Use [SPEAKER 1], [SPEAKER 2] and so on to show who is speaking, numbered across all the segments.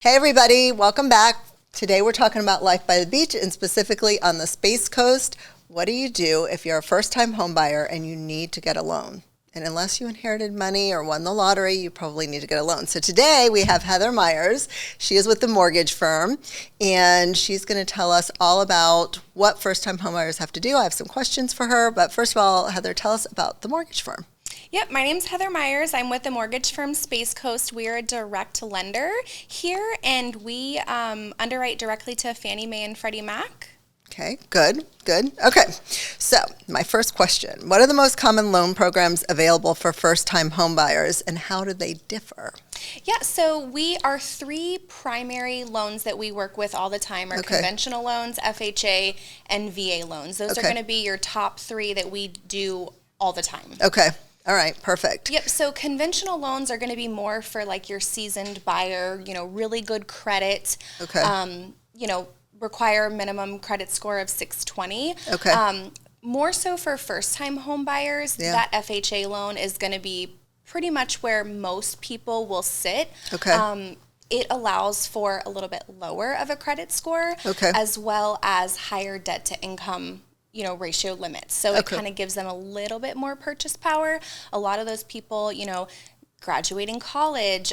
[SPEAKER 1] Hey everybody, welcome back. Today we're talking about life by the beach and specifically on the Space Coast. What do you do if you're a first-time home buyer and you need to get a loan? And unless you inherited money or won the lottery, you probably need to get a loan. So today we have Heather Myers. She is with the mortgage firm and she's going to tell us all about what first-time homebuyers have to do. I have some questions for her, but first of all, Heather, tell us about the mortgage firm.
[SPEAKER 2] Yep, my name's Heather Myers. I'm with the mortgage firm Space Coast. We're a direct lender here, and we underwrite directly to Fannie Mae and Freddie Mac.
[SPEAKER 1] Okay, good. Okay, so my first question, what are the most common loan programs available for first-time home buyers and how do they differ?
[SPEAKER 2] Yeah, so we are three primary loans that we work with all the time are conventional loans, FHA, and VA loans. Those are going to be your top three that we do all the time.
[SPEAKER 1] Okay. All right, perfect.
[SPEAKER 2] Yep, so conventional loans are going to be more for like your seasoned buyer, really good credit.
[SPEAKER 1] Okay.
[SPEAKER 2] Require a minimum credit score of 620.
[SPEAKER 1] Okay.
[SPEAKER 2] More so for first-time home buyers, that FHA loan is going to be pretty much where most people will sit.
[SPEAKER 1] Okay.
[SPEAKER 2] It allows for a little bit lower of a credit score, as well as higher debt to income ratio limits. So it kind of gives them a little bit more purchase power. A lot of those people, graduating college,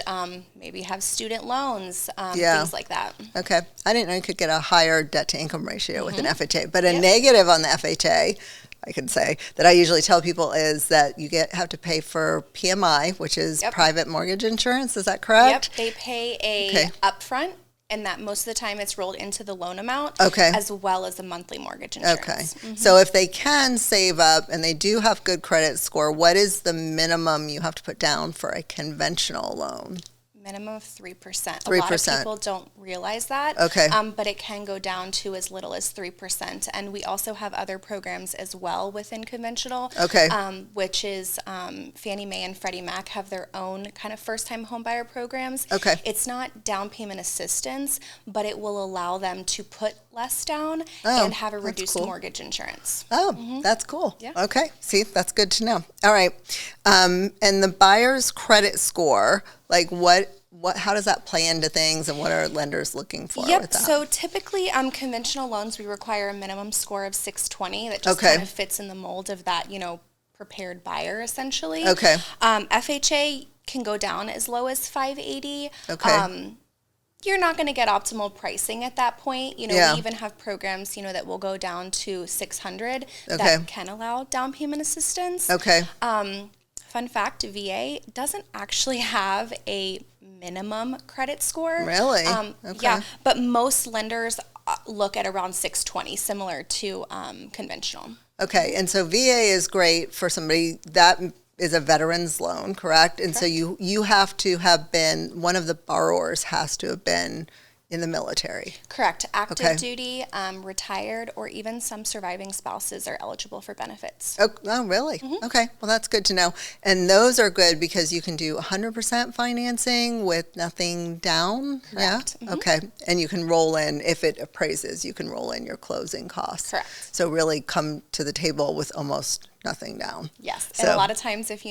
[SPEAKER 2] maybe have student loans, things like that.
[SPEAKER 1] Okay. I didn't know you could get a higher debt to income ratio with an FHA, but a negative on the FHA, I can say, that I usually tell people is that you have to pay for PMI, which is private mortgage insurance. Is that correct?
[SPEAKER 2] Yep. They pay a upfront. And that most of the time it's rolled into the loan amount as well as the monthly mortgage insurance.
[SPEAKER 1] Okay. So if they can save up and they do have good credit score, what is the minimum you have to put down for a conventional loan?
[SPEAKER 2] Minimum of 3%.
[SPEAKER 1] 3%.
[SPEAKER 2] A lot of people don't realize that.
[SPEAKER 1] Okay.
[SPEAKER 2] But it can go down to as little as 3%. And we also have other programs as well within conventional.
[SPEAKER 1] Okay.
[SPEAKER 2] Which is Fannie Mae and Freddie Mac have their own kind of first-time homebuyer programs.
[SPEAKER 1] Okay.
[SPEAKER 2] It's not down payment assistance, but it will allow them to put less down and have a reduced mortgage insurance.
[SPEAKER 1] Oh, that's cool.
[SPEAKER 2] Yeah.
[SPEAKER 1] Okay. See, that's good to know. All right. And the buyer's credit score, like how does that play into things and what are lenders looking for with that?
[SPEAKER 2] So typically conventional loans, we require a minimum score of 620 that just kind of fits in the mold of that, prepared buyer essentially.
[SPEAKER 1] Okay.
[SPEAKER 2] FHA can go down as low as 580.
[SPEAKER 1] Okay.
[SPEAKER 2] You're not going to get optimal pricing at that point. We even have programs, that will go down to 600 that can allow down payment assistance.
[SPEAKER 1] Okay.
[SPEAKER 2] Fun fact, VA doesn't actually have a minimum credit score.
[SPEAKER 1] Really?
[SPEAKER 2] Yeah, but most lenders look at around 620, similar to conventional.
[SPEAKER 1] Okay, and so VA is great for somebody that is a veteran's loan, correct? And so you have to have been, one of the borrowers has to have been in the military.
[SPEAKER 2] Correct. Active duty, retired, or even some surviving spouses are eligible for benefits.
[SPEAKER 1] Oh really? Okay. Well, that's good to know. And those are good because you can do 100% financing with nothing down.
[SPEAKER 2] Correct.
[SPEAKER 1] Yeah? Okay. And you can roll in, if it appraises, you can roll in your closing costs.
[SPEAKER 2] Correct.
[SPEAKER 1] So really come to the table with almost nothing down.
[SPEAKER 2] Yes. And a lot of times if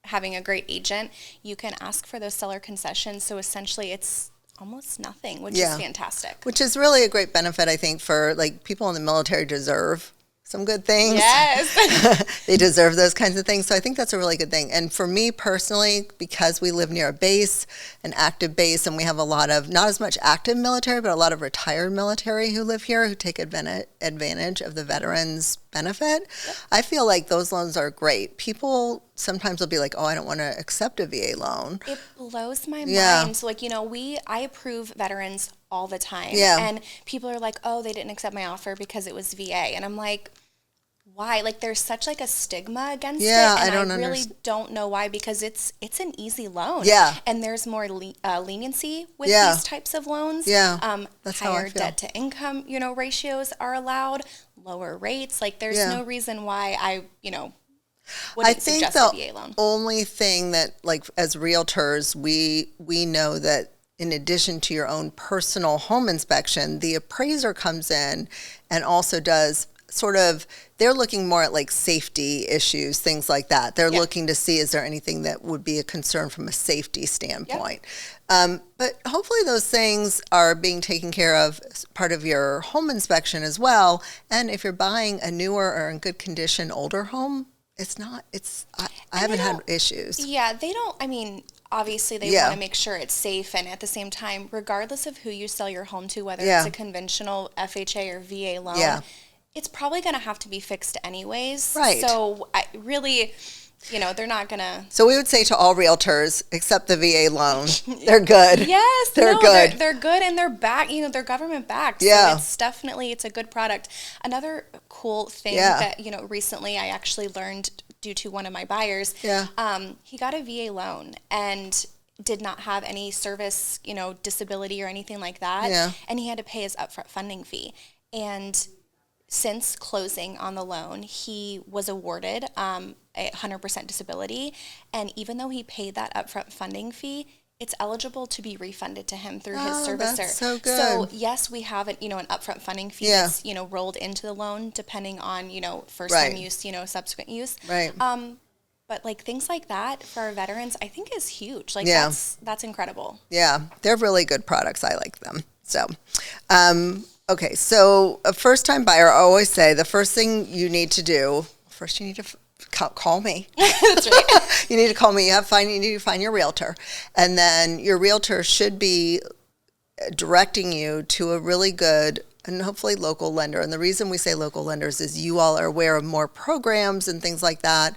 [SPEAKER 2] having a great agent, you can ask for those seller concessions. So essentially it's almost nothing, which is fantastic. Which
[SPEAKER 1] is really a great benefit, I think, for like people in the military deserve some good things.
[SPEAKER 2] Yes.
[SPEAKER 1] They deserve those kinds of things. So I think that's a really good thing. And for me personally, because we live near a base, an active base, and we have a lot of, not as much active military, but a lot of retired military who live here who take advantage of the veterans benefit. Yep. I feel like those loans are great. People sometimes will be like, oh, I don't want to accept a VA loan.
[SPEAKER 2] It blows my mind. So like, I approve veterans all the time.
[SPEAKER 1] Yeah.
[SPEAKER 2] And people are like, oh, they didn't accept my offer because it was VA. And I'm like, why? Like there's such like a stigma against it. And I really don't know why, because it's an easy loan.
[SPEAKER 1] Yeah.
[SPEAKER 2] And there's more leniency with these types of loans.
[SPEAKER 1] Yeah. That's
[SPEAKER 2] higher debt to income, ratios are allowed, lower rates. Like there's no reason why I wouldn't suggest a VA loan.
[SPEAKER 1] Only thing that, like, as realtors, we know that in addition to your own personal home inspection, the appraiser comes in and also does sort of, they're looking more at like safety issues, things like that. They're looking to see, is there anything that would be a concern from a safety standpoint? But hopefully those things are being taken care of as part of your home inspection as well. And if you're buying a newer or in good condition older home, I haven't had issues.
[SPEAKER 2] Yeah, they don't, I mean, obviously they want to make sure it's safe, and at the same time, regardless of who you sell your home to, whether it's a conventional FHA or VA loan, it's probably going to have to be fixed anyways.
[SPEAKER 1] Right.
[SPEAKER 2] So really, they're not going to.
[SPEAKER 1] So we would say to all realtors, except the VA loan, they're good.
[SPEAKER 2] Yes,
[SPEAKER 1] they're good.
[SPEAKER 2] They're good, and they're back. They're government backed.
[SPEAKER 1] Yeah.
[SPEAKER 2] So it's a good product. Another cool thing that recently I actually learned due to one of my buyers. Yeah. He got a VA loan and did not have any service, disability or anything like that. Yeah. And he had to pay his upfront funding fee. And since closing on the loan, he was awarded a 100% disability. And even though he paid that upfront funding fee, it's eligible to be refunded to him through his servicer.
[SPEAKER 1] That's so good.
[SPEAKER 2] So yes, we have an upfront funding fee that's rolled into the loan depending on first time use, subsequent use.
[SPEAKER 1] Right.
[SPEAKER 2] But like things like that for our veterans, I think is huge. Like that's incredible.
[SPEAKER 1] Yeah, they're really good products. I like them. So, okay. So a first time buyer, I always say the first thing you need to do, first you need to call me.
[SPEAKER 2] That's right.
[SPEAKER 1] You need to call me. You need to find your realtor. And then your realtor should be directing you to a really good and hopefully local lender. And the reason we say local lenders is you all are aware of more programs and things like that.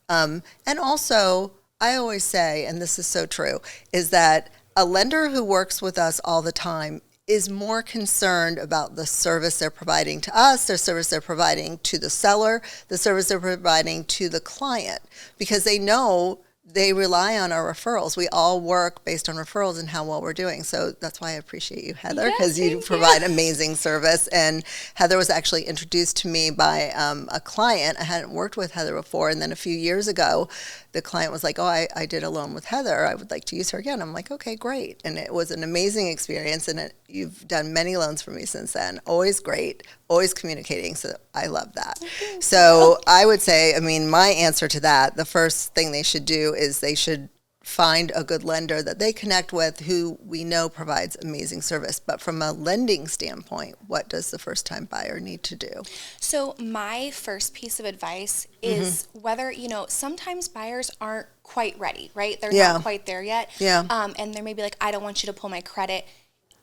[SPEAKER 1] And also, I always say, and this is so true, is that a lender who works with us all the time is more concerned about the service they're providing to us, the service they're providing to the seller, the service they're providing to the client, because they know they rely on our referrals. We all work based on referrals and how well we're doing. So that's why I appreciate you, Heather, because you provide amazing service. And Heather was actually introduced to me by a client. I hadn't worked with Heather before. And then a few years ago, the client was like, I did a loan with Heather. I would like to use her again. I'm like, okay, great. And it was an amazing experience. And you've done many loans for me since then. Always great, always communicating. So I love that. So I would say, my answer to that, the first thing they should do is they should find a good lender that they connect with who we know provides amazing service. But from a lending standpoint, what does the first-time buyer need to do?
[SPEAKER 2] So my first piece of advice is whether, sometimes buyers aren't quite ready, right? They're not quite there yet. Yeah. And they're maybe like, I don't want you to pull my credit.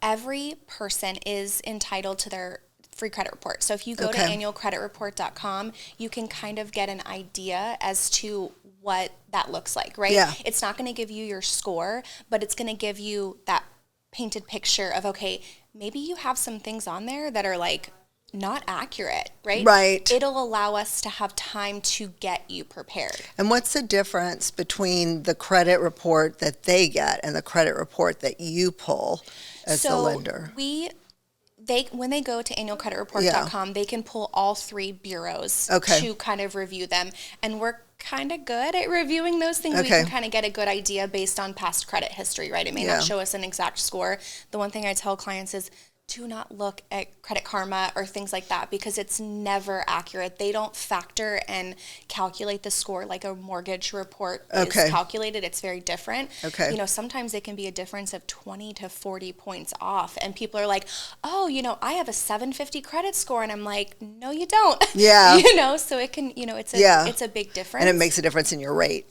[SPEAKER 2] Every person is entitled to their free credit report. So if you go to annualcreditreport.com, you can kind of get an idea as to what that looks like, right? Yeah. It's not going to give you your score, but it's going to give you that painted picture of, okay, maybe you have some things on there that are like not accurate, right?
[SPEAKER 1] Right.
[SPEAKER 2] It'll allow us to have time to get you prepared.
[SPEAKER 1] And what's the difference between the credit report that they get and the credit report that you pull as the lender?
[SPEAKER 2] When they go to annualcreditreport.com, they can pull all three bureaus to kind of review them. And we're kind of good at reviewing those things. We can kind of get a good idea based on past credit history, right? It may not show us an exact score. The one thing I tell clients is do not look at Credit Karma or things like that because it's never accurate. They don't factor and calculate the score like a mortgage report is calculated. It's very different. Sometimes it can be a difference of 20 to 40 points off. And people are like, oh, I have a 750 credit score. And I'm like, no, you don't. Yeah. So it can, it's a big difference.
[SPEAKER 1] And it makes a difference in your rate.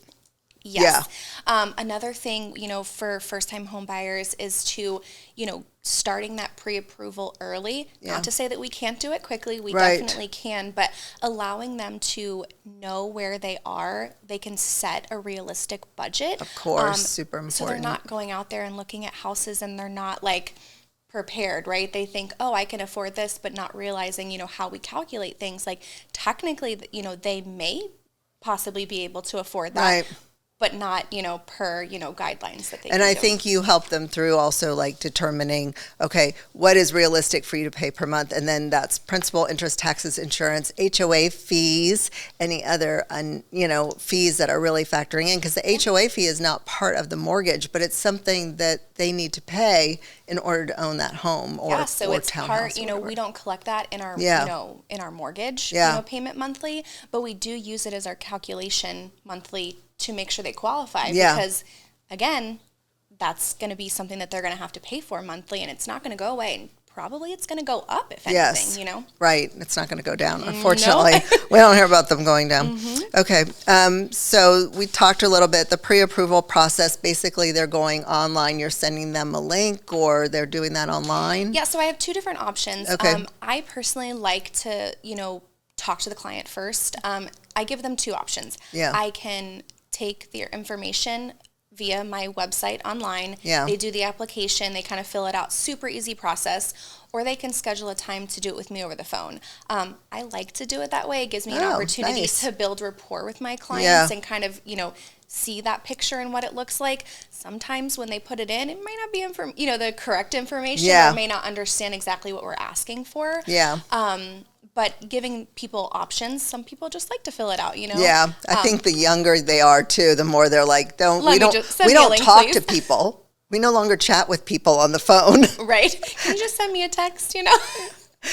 [SPEAKER 2] Yes. Yeah. Another thing, for first-time home buyers is to, starting that pre-approval early. Yeah. Not to say that we can't do it quickly. We definitely can. But allowing them to know where they are, they can set a realistic budget.
[SPEAKER 1] Of course. Super important.
[SPEAKER 2] So they're not going out there and looking at houses and they're not like prepared, right? They think, oh, I can afford this, but not realizing, how we calculate things. Like technically, they may possibly be able to afford that. Right. but not, per, guidelines that they
[SPEAKER 1] And
[SPEAKER 2] can
[SPEAKER 1] I
[SPEAKER 2] do.
[SPEAKER 1] think you help them through also like determining, okay, what is realistic for you to pay per month? And then that's principal, interest, taxes, insurance, HOA fees, any other, fees that are really factoring in. Because the HOA fee is not part of the mortgage, but it's something that they need to pay in order to own that home or
[SPEAKER 2] so
[SPEAKER 1] or
[SPEAKER 2] it's
[SPEAKER 1] townhouse.
[SPEAKER 2] part, we don't collect that in our, in our mortgage, payment monthly, but we do use it as our calculation monthly to make sure they qualify because, again, that's going to be something that they're going to have to pay for monthly, and it's not going to go away. And probably it's going to go up, if anything,
[SPEAKER 1] Right. It's not going to go down, unfortunately. We don't hear about them going down. Mm-hmm. Okay. So we talked a little bit, the pre-approval process, basically they're going online. You're sending them a link or they're doing that online?
[SPEAKER 2] Yeah, so I have two different options.
[SPEAKER 1] Okay.
[SPEAKER 2] I personally like to, talk to the client first. I give them two options.
[SPEAKER 1] Yeah.
[SPEAKER 2] I can take their information via my website online.
[SPEAKER 1] Yeah.
[SPEAKER 2] They do the application, they kind of fill it out, super easy process, or they can schedule a time to do it with me over the phone. I like to do it that way. It gives me an opportunity to build rapport with my clients and kind of, see that picture and what it looks like. Sometimes when they put it in, it might not be the correct information or may not understand exactly what we're asking for.
[SPEAKER 1] Yeah.
[SPEAKER 2] But giving people options, some people just like to fill it out,
[SPEAKER 1] Yeah, I think the younger they are too, the more they're like, we don't
[SPEAKER 2] link,
[SPEAKER 1] talk
[SPEAKER 2] please.
[SPEAKER 1] to people. We no longer chat with people on the phone.
[SPEAKER 2] Right. Can you just send me a text,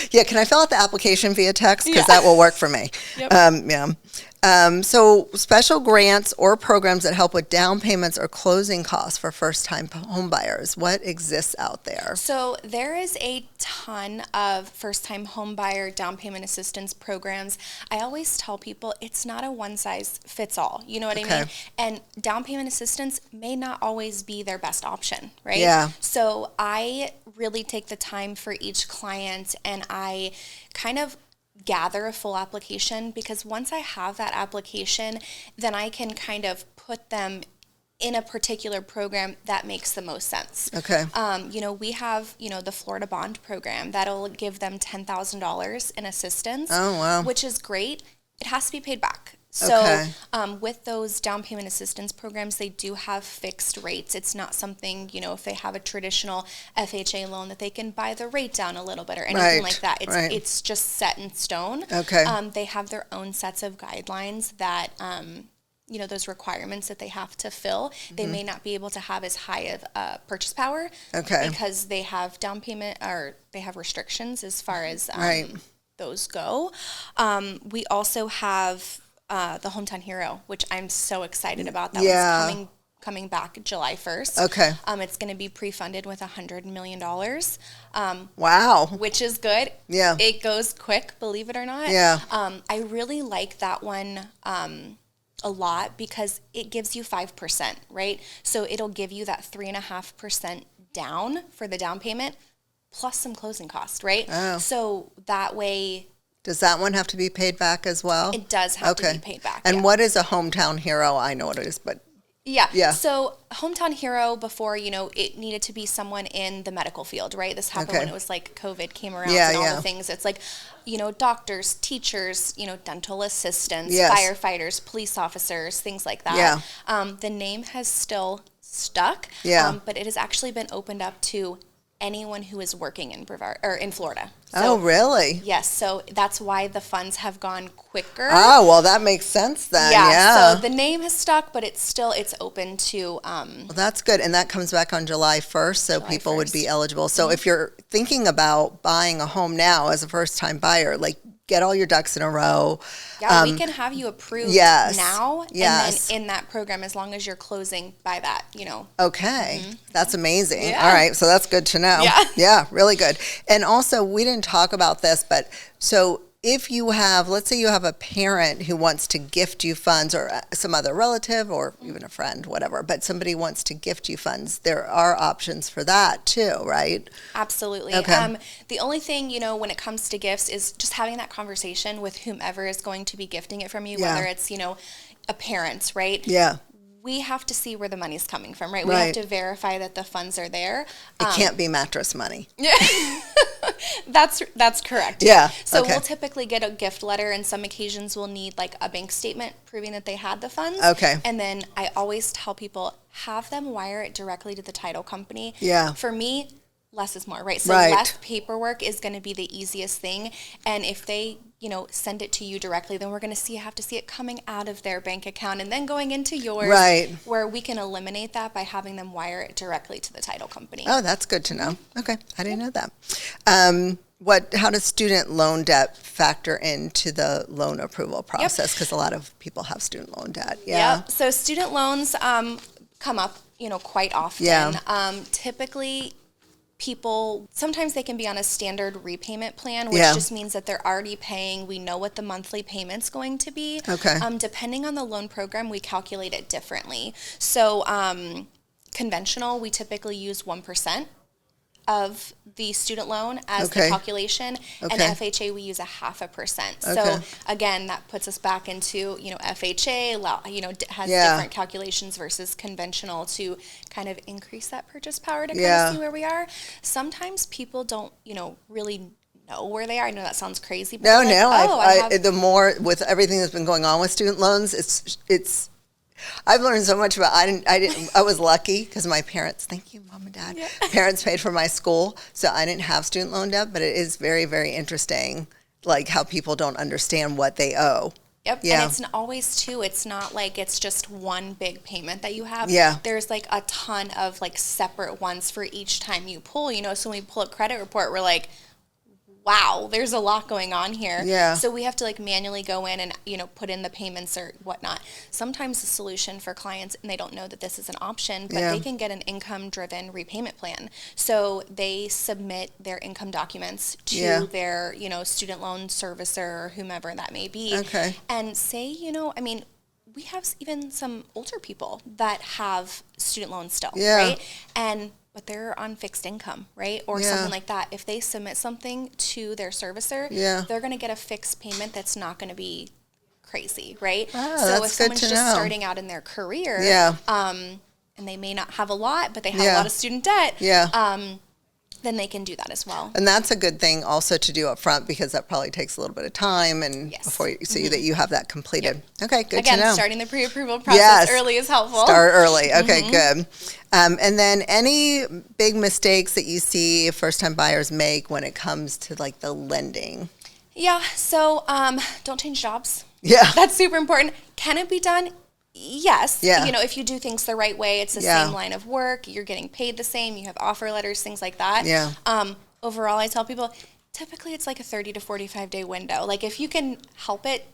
[SPEAKER 1] Yeah, can I fill out the application via text? Because that will work for me.
[SPEAKER 2] Yep.
[SPEAKER 1] So special grants or programs that help with down payments or closing costs for first-time home buyers. What exists out there?
[SPEAKER 2] So there is a ton of first-time home buyer down payment assistance programs. I always tell people it's not a one-size-fits-all. You know what I mean? And down payment assistance may not always be their best option, right?
[SPEAKER 1] Yeah.
[SPEAKER 2] So I really take the time for each client and I kind of gather a full application, because once I have that application, then I can kind of put them in a particular program that makes the most sense.
[SPEAKER 1] Okay.
[SPEAKER 2] We have, the Florida Bond program that'll give them $10,000 in assistance.
[SPEAKER 1] Oh, wow.
[SPEAKER 2] Which is great. It has to be paid back. So with those down payment assistance programs, they do have fixed rates. It's not something, if they have a traditional FHA loan, that they can buy the rate down a little bit or anything like that. It's just set in stone.
[SPEAKER 1] Okay.
[SPEAKER 2] They have their own sets of guidelines that, those requirements that they have to fill. They may not be able to have as high of purchase power.
[SPEAKER 1] Okay.
[SPEAKER 2] Because they have down payment, or they have restrictions as far as those go. We also have the Hometown Hero, which I'm so excited about. That one's coming back July 1st.
[SPEAKER 1] Okay.
[SPEAKER 2] It's going to be pre-funded with $100 million.
[SPEAKER 1] Wow.
[SPEAKER 2] Which is good.
[SPEAKER 1] Yeah.
[SPEAKER 2] It goes quick, believe it or not.
[SPEAKER 1] Yeah.
[SPEAKER 2] I really like that one a lot because it gives you 5%, right? So it'll give you that 3.5% down for the down payment plus some closing costs, right?
[SPEAKER 1] Oh.
[SPEAKER 2] So that way...
[SPEAKER 1] Does that one have to be paid back as well?
[SPEAKER 2] It does have to be paid back.
[SPEAKER 1] And what is a Hometown Hero? I know what it is, but...
[SPEAKER 2] Yeah. So Hometown Hero before, it needed to be someone in the medical field, right? This happened when it was like COVID came around and all the things. It's like, doctors, teachers, dental assistants, firefighters, police officers, things like that. Yeah. The name has still stuck. Yeah. But it has actually been opened up to anyone who is working in Brevard or in Florida. So,
[SPEAKER 1] oh, really?
[SPEAKER 2] Yes. So that's why the funds have gone quicker.
[SPEAKER 1] Oh, well, that makes sense then. Yeah.
[SPEAKER 2] So the name has stuck, but it's open to.
[SPEAKER 1] Well, that's good, and that comes back on July 1st, so people would be eligible. So if you're thinking about buying a home now as a first-time buyer, like get all your ducks in a row.
[SPEAKER 2] Yeah, we can have you approved now, and then in that program, as long as you're closing by that,
[SPEAKER 1] Okay, that's amazing.
[SPEAKER 2] Yeah.
[SPEAKER 1] All right, so that's good to know. Yeah, really good. And also, we didn't talk about this, but so if you have, let's say you have a parent who wants to gift you funds, or some other relative, or even a friend, whatever, but somebody wants to gift you funds, there are options for that too, right?
[SPEAKER 2] Absolutely.
[SPEAKER 1] Okay.
[SPEAKER 2] The only thing, when it comes to gifts is just having that conversation with whomever is going to be gifting it from you, whether it's, a parent, right?
[SPEAKER 1] Yeah.
[SPEAKER 2] We have to see where the money's coming from, right? We have to verify that the funds are there.
[SPEAKER 1] It can't be mattress money.
[SPEAKER 2] Yeah. That's correct.
[SPEAKER 1] Yeah.
[SPEAKER 2] So we'll typically get a gift letter, and some occasions we'll need like a bank statement proving that they had the funds.
[SPEAKER 1] Okay.
[SPEAKER 2] And then I always tell people, have them wire it directly to the title company.
[SPEAKER 1] Yeah.
[SPEAKER 2] For me, less is more, right? So less paperwork is going to be the easiest thing. And if they, send it to you directly, then we're going to have to see it coming out of their bank account and then going into yours.
[SPEAKER 1] Right.
[SPEAKER 2] Where we can eliminate that by having them wire it directly to the title company.
[SPEAKER 1] Oh, that's good to know. Okay. I didn't know that. How does student loan debt factor into the loan approval process? Because a lot of people have student loan debt. Yeah.
[SPEAKER 2] Yep. So student loans come up, quite often.
[SPEAKER 1] Yeah.
[SPEAKER 2] Typically, people, sometimes they can be on a standard repayment plan, which just means that they're already paying. We know what the monthly payment's going to be.
[SPEAKER 1] Okay.
[SPEAKER 2] Depending on the loan program, we calculate it differently. So conventional, we typically use 1% of the student loan as the calculation, and FHA we use 0.5%. So again, that puts us back into FHA has different calculations versus conventional to kind of increase that purchase power to kind of see where we are. Sometimes people don't really know where they are. I know that sounds crazy, but
[SPEAKER 1] the more with everything that's been going on with student loans, it's I've learned so much about. I was lucky because my parents. Thank you, Mom and Dad. Yeah. Parents paid for my school, so I didn't have student loan debt. But it is very, very interesting, like how people don't understand what they owe.
[SPEAKER 2] Yep. Yeah. And it's always too. It's not like it's just one big payment that you have.
[SPEAKER 1] Yeah.
[SPEAKER 2] There's like a ton of like separate ones for each time you pull. So when we pull a credit report, we're like, wow, there's a lot going on here.
[SPEAKER 1] Yeah.
[SPEAKER 2] So we have to like manually go in and, put in the payments or whatnot. Sometimes the solution for clients, and they don't know that this is an option, but they can get an income-driven repayment plan. So they submit their income documents to their, student loan servicer or whomever that may be.
[SPEAKER 1] Okay.
[SPEAKER 2] And say, we have even some older people that have student loans still, right? But they're on fixed income, right? Or something like that. If they submit something to their servicer, they're going to get a fixed payment that's not going to be crazy, right?
[SPEAKER 1] Oh,
[SPEAKER 2] so if someone's just starting out in their career, and they may not have a lot, but they have a lot of student debt, then they can do that as well.
[SPEAKER 1] And that's a good thing also to do up front because that probably takes a little bit of time and before you see that you have that completed. Yep. Okay, good to know.
[SPEAKER 2] Again, starting the pre-approval process early is helpful.
[SPEAKER 1] Start early. Okay, good. And then any big mistakes that you see first-time buyers make when it comes to like the lending?
[SPEAKER 2] Yeah, so don't change jobs.
[SPEAKER 1] Yeah.
[SPEAKER 2] That's super important. Can it be done? Yes.
[SPEAKER 1] Yeah.
[SPEAKER 2] If you do things the right way, it's the same line of work, you're getting paid the same, you have offer letters, things like that.
[SPEAKER 1] Yeah.
[SPEAKER 2] Overall, I tell people, typically it's like a 30 to 45 day window. Like if you can help it,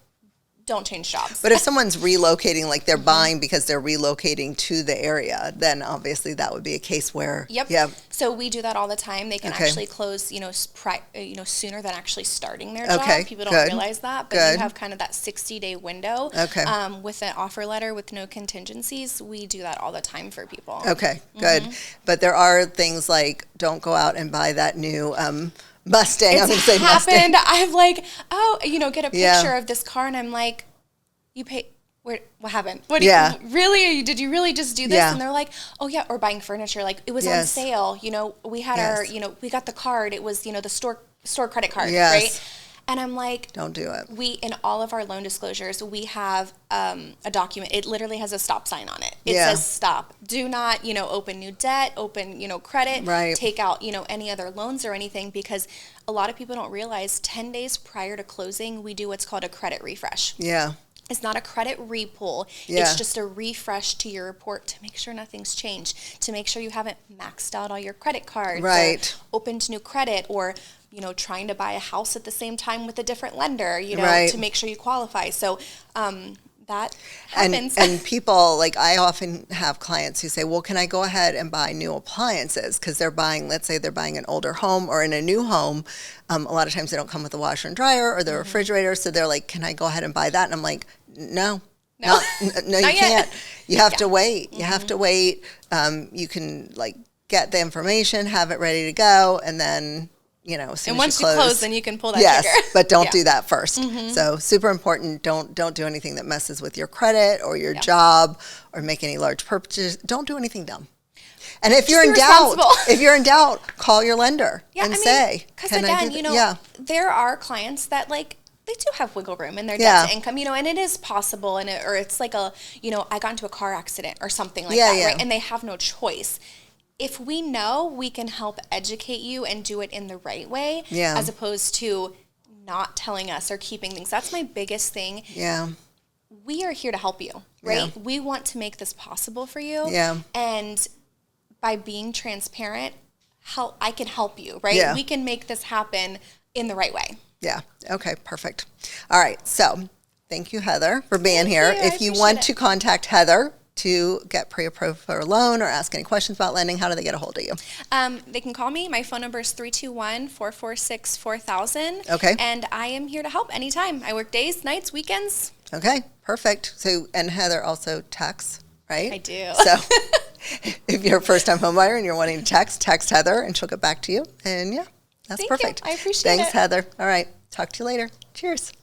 [SPEAKER 2] don't change jobs.
[SPEAKER 1] But if someone's relocating, like they're buying because they're relocating to the area, then obviously that would be a case where.
[SPEAKER 2] Yep. So we do that all the time. They can actually close, sooner than actually starting their job. People don't realize that, but you have kind of that 60-day window.
[SPEAKER 1] Okay.
[SPEAKER 2] With an offer letter with no contingencies, we do that all the time for people.
[SPEAKER 1] Okay, good. But there are things like don't go out and buy that new Mustang.
[SPEAKER 2] It's happened. I'm like, get a picture of this car, and I'm like, you pay. What happened? What? Really? Did you really just do this?
[SPEAKER 1] Yeah.
[SPEAKER 2] And they're like, oh yeah, or buying furniture. Like it was on sale. We had our, we got the card. It was, the store credit card, right? And I'm like,
[SPEAKER 1] don't do it.
[SPEAKER 2] In all of our loan disclosures, we have a document. It literally has a stop sign on it. It says stop. Do not, open new debt, open, credit, take out, any other loans or anything, because a lot of people don't realize 10 days prior to closing, we do what's called a credit refresh.
[SPEAKER 1] Yeah.
[SPEAKER 2] It's not a credit repull. It's just a refresh to your report to make sure nothing's changed, to make sure you haven't maxed out all your credit cards, or opened new credit, or trying to buy a house at the same time with a different lender, to make sure you qualify. So that happens.
[SPEAKER 1] And people, like I often have clients who say, well, can I go ahead and buy new appliances? Because they're buying, let's say they're buying an older home or in a new home. A lot of times they don't come with a washer and dryer or the refrigerator. So they're like, can I go ahead and buy that? And I'm like, no, you can't. You have to wait. You have to wait. You can get the information, have it ready to go, and then as soon
[SPEAKER 2] and once
[SPEAKER 1] you close,
[SPEAKER 2] then you can pull that trigger.
[SPEAKER 1] But don't do that first. So super important. Don't do anything that messes with your credit or your job or make any large purchases. Don't do anything dumb. And if you're in doubt, call your lender and say,
[SPEAKER 2] because again, there are clients that they do have wiggle room in their debt to income, and it is possible, or it's like I got into a car accident or something like that, right? And they have no choice. If we know, we can help educate you and do it in the right way, as opposed to not telling us or keeping things. That's my biggest thing. Yeah. We are here to help you, right? Yeah. We want to make this possible for you. Yeah. And by being transparent, I can help you, right? Yeah. We can make this happen in the right way.
[SPEAKER 1] Yeah. Okay, perfect. All right. So thank you, Heather, for being here. If you want to contact Heather to get pre-approved for a loan or ask any questions about lending, how do they get a hold of you?
[SPEAKER 2] They can call me. My phone number is 321-446-4000.
[SPEAKER 1] Okay.
[SPEAKER 2] And I am here to help anytime. I work days, nights, weekends.
[SPEAKER 1] Okay, perfect. So, and Heather also texts, right?
[SPEAKER 2] I do.
[SPEAKER 1] So if you're a first-time homebuyer and you're wanting to text Heather and she'll get back to you. And that's perfect.
[SPEAKER 2] I appreciate it.
[SPEAKER 1] Thanks, Heather. All right. Talk to you later. Cheers.